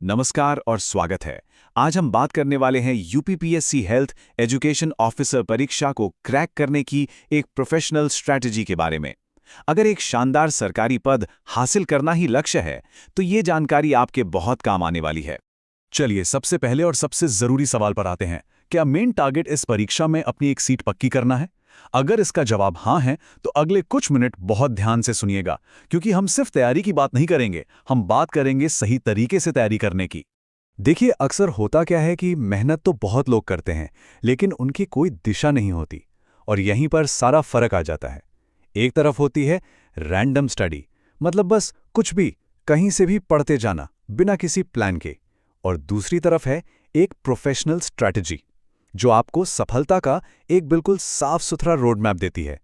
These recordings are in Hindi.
नमस्कार और स्वागत है। आज हम बात करने वाले हैं यूपीपीएससी हेल्थ एजुकेशन ऑफिसर परीक्षा को क्रैक करने की एक प्रोफेशनल स्ट्रैटेजी के बारे में। अगर एक शानदार सरकारी पद हासिल करना ही लक्ष्य है, तो ये जानकारी आपके बहुत काम आने वाली है। चलिए सबसे पहले और सबसे जरूरी सवाल पर आते हैं। क्या मेन टारगेट इस परीक्षा में अपनी एक सीट पक्की करना है? अगर इसका जवाब हाँ है तो अगले कुछ मिनट बहुत ध्यान से सुनिएगा, क्योंकि हम सिर्फ तैयारी की बात नहीं करेंगे, हम बात करेंगे सही तरीके से तैयारी करने की। देखिए, अक्सर होता क्या है कि मेहनत तो बहुत लोग करते हैं, लेकिन उनकी कोई दिशा नहीं होती, और यहीं पर सारा फर्क आ जाता है। एक तरफ होती है रैंडम स्टडी, मतलब बस कुछ भी कहीं से भी पढ़ते जाना बिना किसी प्लान के, और दूसरी तरफ है एक प्रोफेशनल स्ट्रैटेजी जो आपको सफलता का एक बिल्कुल साफ सुथरा रोड मैप देती है।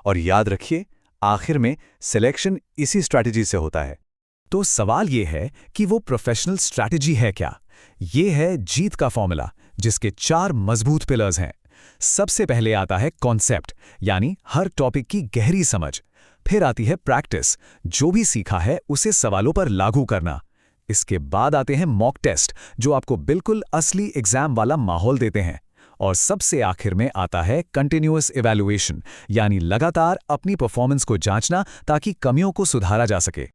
और याद रखिए, आखिर में सिलेक्शन इसी स्ट्रैटेजी से होता है। तो सवाल ये है कि वो प्रोफेशनल स्ट्रैटेजी है क्या? ये है जीत का फॉर्मूला, जिसके 4 मजबूत पिलर्स हैं। सबसे पहले आता है कॉन्सेप्ट, यानी हर टॉपिक की गहरी समझ। फिर आती है प्रैक्टिस, जो भी सीखा है उसे सवालों पर लागू करना। इसके बाद आते हैं मॉक टेस्ट, जो आपको बिल्कुल असली एग्जाम वाला माहौल देते हैं। और सबसे आखिर में आता है कंटिन्यूअस इवैल्यूएशन, यानी लगातार अपनी परफॉर्मेंस को जांचना ताकि कमियों को सुधारा जा सके।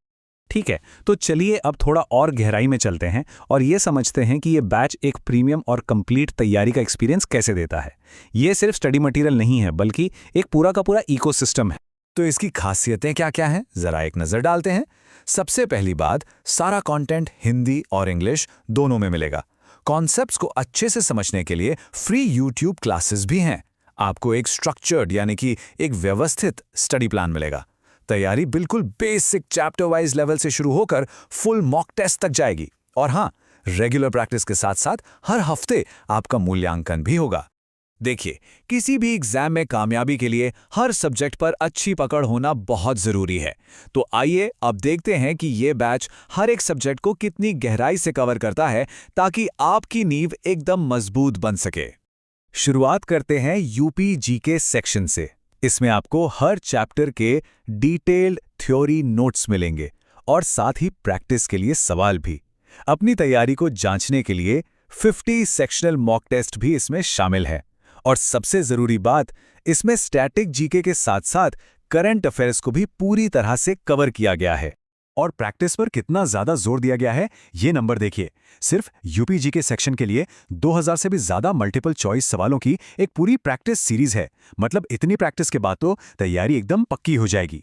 ठीक है, तो चलिए अब थोड़ा और गहराई में चलते हैं और ये समझते हैं कि ये बैच एक प्रीमियम और कंप्लीट तैयारी का एक्सपीरियंस कैसे देता है। ये सिर्फ स्टडी मटेरियल नहीं है, बल्कि एक पूरा का पूरा इकोसिस्टम है। तो इसकी खासियतें क्या क्या हैं, जरा एक नजर डालते हैं। सबसे पहली बात, सारा कंटेंट हिंदी और इंग्लिश दोनों में मिलेगा। कॉन्सेप्ट्स को अच्छे से समझने के लिए फ्री यूट्यूब क्लासेस भी हैं। आपको एक स्ट्रक्चर्ड यानी कि एक व्यवस्थित स्टडी प्लान मिलेगा। तैयारी बिल्कुल बेसिक चैप्टर वाइज लेवल से शुरू होकर फुल मॉक टेस्ट तक जाएगी। और हाँ, रेगुलर प्रैक्टिस के साथ साथ हर हफ्ते आपका मूल्यांकन भी होगा। देखिए, किसी भी एग्जाम में कामयाबी के लिए हर सब्जेक्ट पर अच्छी पकड़ होना बहुत जरूरी है। तो आइए अब देखते हैं कि ये बैच हर एक सब्जेक्ट को कितनी गहराई से कवर करता है, ताकि आपकी नींव एकदम मजबूत बन सके। शुरुआत करते हैं यूपी जीके सेक्शन से। इसमें आपको हर चैप्टर के डिटेल्ड थ्योरी नोट्स मिलेंगे और साथ ही प्रैक्टिस के लिए सवाल भी। अपनी तैयारी को जांचने के लिए 50 सेक्शनल मॉक टेस्ट भी इसमें शामिल है। और सबसे जरूरी बात, इसमें स्टैटिक जीके के साथ साथ करंट अफेयर्स को भी पूरी तरह से कवर किया गया है। और प्रैक्टिस पर कितना ज्यादा जोर दिया गया है, ये नंबर देखिए। सिर्फ यूपी जीके सेक्शन के लिए 2000 से भी ज्यादा मल्टीपल चॉइस सवालों की एक पूरी प्रैक्टिस सीरीज है। मतलब इतनी प्रैक्टिस के बाद तो तैयारी एकदम पक्की हो जाएगी।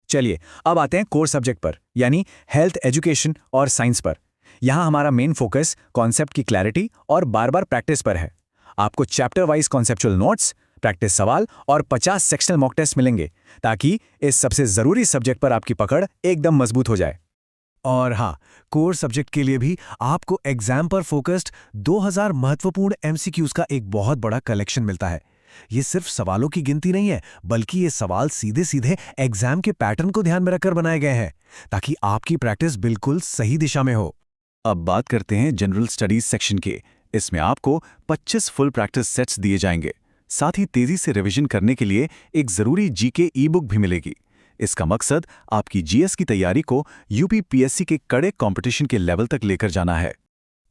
चलिए अब आते हैं कोर सब्जेक्ट पर, यानी हेल्थ एजुकेशन और साइंस पर। यहां हमारा मेन फोकस कॉन्सेप्ट की क्लैरिटी और बार बार प्रैक्टिस पर है। आपको chapter wise conceptual notes, practice सवाल और 50 सेक्शनल मॉक टेस्ट मिलेंगे, ताकि इस सबसे जरूरी सब्जेक्ट पर आपकी पकड़ एकदम मजबूत हो जाए। और हाँ, कोर सब्जेक्ट के लिए भी आपको एग्जाम पर फोकस्ड 2000 महत्वपूर्ण एमसीक्यूज का एक बहुत बड़ा कलेक्शन मिलता है। ये सिर्फ सवालों की गिनती नहीं है, बल्कि ये सवाल सीधे सीधे एग्जाम के पैटर्न को ध्यान में रखकर बनाए गए हैं, ताकि आपकी प्रैक्टिस बिल्कुल सही दिशा में हो। अब बात करते हैं जनरल स्टडीज सेक्शन के। इसमें आपको 25 फुल प्रैक्टिस सेट्स दिए जाएंगे। साथ ही तेजी से रिवीजन करने के लिए एक जरूरी जीके ई बुक भी मिलेगी। इसका मकसद आपकी जीएस की तैयारी को यूपीपीएससी के कड़े कंपटीशन के लेवल तक लेकर जाना है।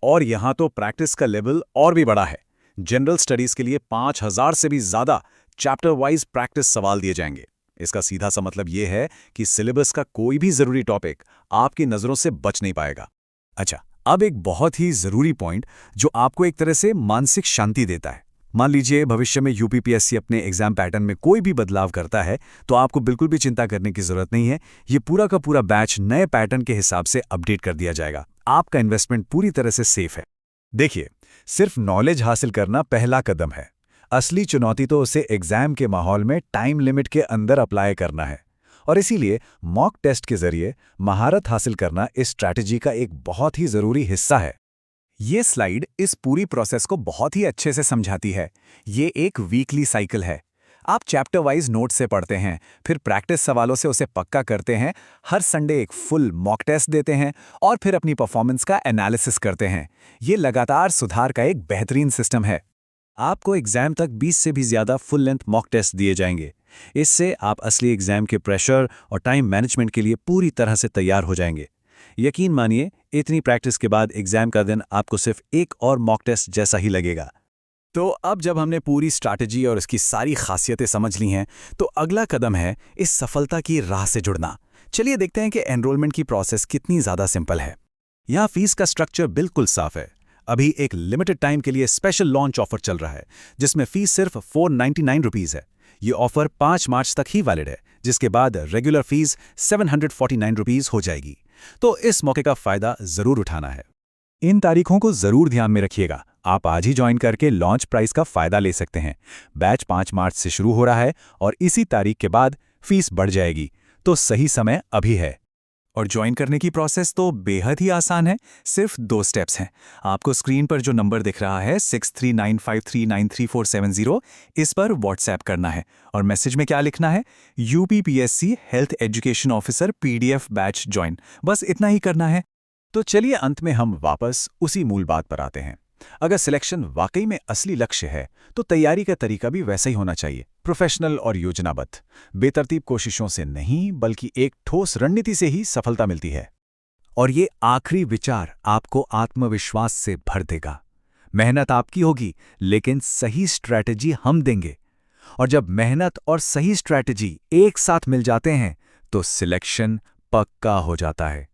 और यहां तो प्रैक्टिस का लेवल और भी बड़ा है। जनरल स्टडीज के लिए 5000 से भी ज्यादा चैप्टर वाइज प्रैक्टिस सवाल दिए जाएंगे। इसका सीधा सा मतलब यह है कि सिलेबस का कोई भी जरूरी टॉपिक आपकी नजरों से बच नहीं पाएगा। अच्छा, अब एक बहुत ही जरूरी पॉइंट जो आपको एक तरह से मानसिक शांति देता है। मान लीजिए भविष्य में यूपीपीएससी अपने एग्जाम पैटर्न में कोई भी बदलाव करता है, तो आपको बिल्कुल भी चिंता करने की जरूरत नहीं है। ये पूरा का पूरा बैच नए पैटर्न के हिसाब से अपडेट कर दिया जाएगा। आपका इन्वेस्टमेंट पूरी तरह से सेफ है। देखिए, सिर्फ नॉलेज हासिल करना पहला कदम है। असली चुनौती तो उसे एग्जाम के माहौल में टाइम लिमिट के अंदर अप्लाई करना है। और इसीलिए मॉक टेस्ट के जरिए महारत हासिल करना इस स्ट्रैटेजी का एक बहुत ही जरूरी हिस्सा है। ये स्लाइड इस पूरी प्रोसेस को बहुत ही अच्छे से समझाती है। ये एक वीकली साइकिल है। आप चैप्टर वाइज नोट से पढ़ते हैं, फिर प्रैक्टिस सवालों से उसे पक्का करते हैं, हर संडे एक फुल मॉक टेस्ट देते हैं और फिर अपनी परफॉर्मेंस का एनालिसिस करते हैं। ये लगातार सुधार का एक बेहतरीन सिस्टम है। आपको एग्जाम तक 20 से भी ज्यादा फुल लेंथ मॉक टेस्ट दिए जाएंगे। इससे आप असली एग्जाम के प्रेशर और टाइम मैनेजमेंट के लिए पूरी तरह से तैयार हो जाएंगे। यकीन मानिए, इतनी प्रैक्टिस के बाद एग्जाम का दिन आपको सिर्फ एक और मॉक टेस्ट जैसा ही लगेगा। तो अब जब हमने पूरी स्ट्रैटेजी और इसकी सारी खासियतें समझ ली हैं, तो अगला कदम है इस सफलता की राह से जुड़ना। चलिए देखते हैं कि एनरोलमेंट की प्रोसेस कितनी ज़्यादा सिंपल है। यहाँ फीस का स्ट्रक्चर बिल्कुल साफ है। अभी एक लिमिटेड टाइम के लिए स्पेशल लॉन्च ऑफर चल रहा है, जिसमें फीस सिर्फ 499 रुपीज़ है। ये ऑफर 5 मार्च तक ही वैलिड है, जिसके बाद रेगुलर फीस 749 रुपीज़ हो जाएगी। तो इस मौके का फ़ायदा ज़रूर उठाना है। इन तारीखों को ज़रूर ध्यान में रखिएगा। आप आज ही ज्वाइन करके लॉन्च प्राइस का फ़ायदा ले सकते हैं। बैच 5 मार्च से शुरू हो रहा है और इसी तारीख के बाद फीस बढ़ जाएगी, तो सही समय अभी है। और ज्वाइन करने की प्रोसेस तो बेहद ही आसान है। सिर्फ 2 स्टेप्स हैं। आपको स्क्रीन पर जो नंबर दिख रहा है 6395393470, इस पर व्हाट्सएप करना है और मैसेज में क्या लिखना है, UPPSC health education officer PDF batch join. बस इतना ही करना है। तो चलिए अंत में हम वापस उसी मूल बात पर आते हैं। अगर सिलेक्शन वाकई में असली लक्ष्य है, तो तैयारी का तरीका भी वैसा ही होना चाहिए, प्रोफेशनल और योजनाबद्ध। बेतरतीब कोशिशों से नहीं, बल्कि एक ठोस रणनीति से ही सफलता मिलती है। और ये आखिरी विचार आपको आत्मविश्वास से भर देगा। मेहनत आपकी होगी, लेकिन सही स्ट्रैटेजी हम देंगे। और जब मेहनत और सही स्ट्रैटेजी एक साथ मिल जाते हैं, तो सिलेक्शन पक्का हो जाता है।